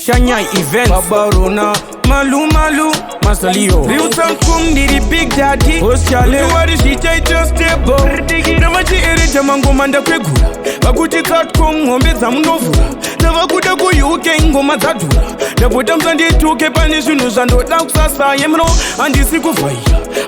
Shanyai events, Babarona, Malu, Masalio, Real Tsatcom, the big daddy, Oshale, what is she just stable? Never see a mango manda pegura, Baguti Tsatcom, Hombe Zamunovura, never could go you can go Matadura. The bottoms and the two Kepanishnus and Otaxa, Yemno, and the Sikufai,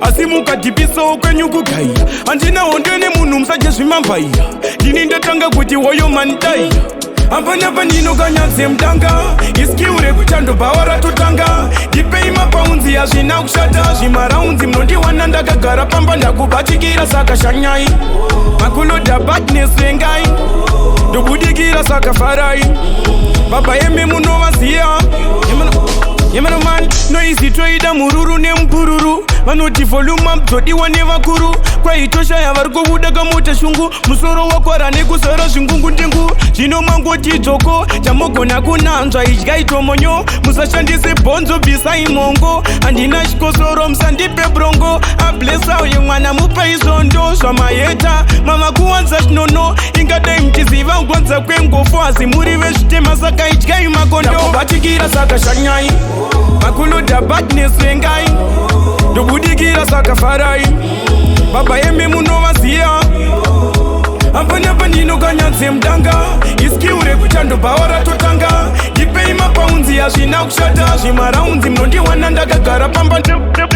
Asimuka Tipiso, Kanyukukai, and Tina on the Munum, such as Rimampaya, Dininda Tanga Kuti Wayo Mantai. Apana nino kanya dzemudanga iskiure kuchando bawara totanga dipei mapaunzi azvina kushata zvimaraunzi mnondiwana ndakagara pamba ndakubatikira saka shanyai makuloda batnesengai ndobudikira saka farai baba yeme munovaziya Yemano man, no easy toida mururu ne mpururu vanoti voluma mdzodiwa nevakuru kwaitosha yavariko kudaga mota shungu musoro wakwara nekusora zvingungu ndengu zvino mangoti dzoko chamogona kunanzva idyai tomonyo musashandise bhonzo bvisai mongo handina chikosoro musandipe brongo ablesa uye mwana mupai zondo zvamayeta mama kuwanza chinono ingadai muchiziva kugonza kwengofo asi muri vezvitema saka idyai makondo ndakubatikira saka shanyai makuloda batnesengai ndobudikira saka farai baba yeme munovaziya apana nino kanya dzemudanga iskiure kuchando bawara totanga dipei mapaunzi azvina kushata zvimaraunzi mnondiwana ndakagara pamba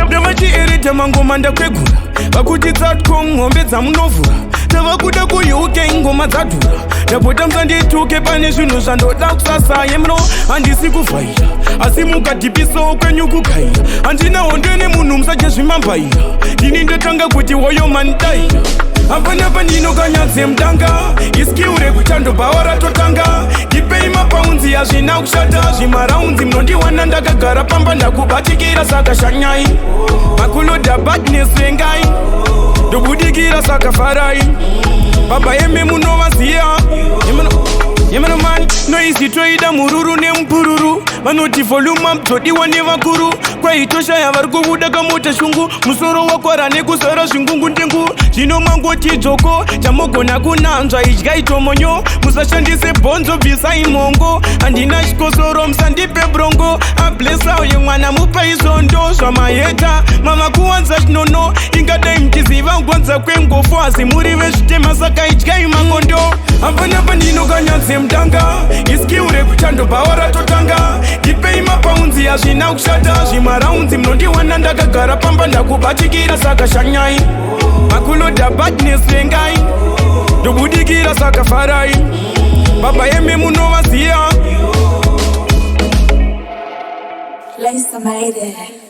ndavachiereta mangoma ndakwegura vakuti Tsatcom hombe dzamunovhura tavakuda kuyuke ingoma dzadhura ndapota musandituke pane zvinhu zvandoda kusasa yemno handisi kuvhaira asi mukadhipiso kwenyu kugaira handina hondo nemunhu musache zvimambaira ndini ndotanga kuti woyo mandaira apana nino kanya dzemudanga iskiure kuchando bawara totanga dipei mapaunzi azvina kushata zvimaraunzi mnondiwana ndakagara pamba ndakubatikira saka shanyai makuloda batnesengai ndobudikira saka farai baba yeme munovaziya Yemano man, no easy toida mururu ne mpururu vanoti voluma mdzodiwa nevakuru kwaitosha yavariko kudaga mota shungu musoro wakwara nekusora zvingungu ndengu zvino mangoti dzoko chamogona kunanzva idyai tomonyo musashandise bhonzo bvisai mongo handina chikosoro musandipe brongo ablesa uye mwana mupai zondo zvamayeta mama kuwanza chinono ingadai muchiziva kugonza kwengofo asi muri vezvitema saka idyai makondo apana nino kanya dzemudanga iskiure kuchando bawara totanga dipei mapaunzi azvina kushata zvimaraunzi mnondiwana ndakagara pamba ndakubatikira saka shanyai makuloda batnesengai ndobudikira saka farai baba yeme munovaziya Lace made it.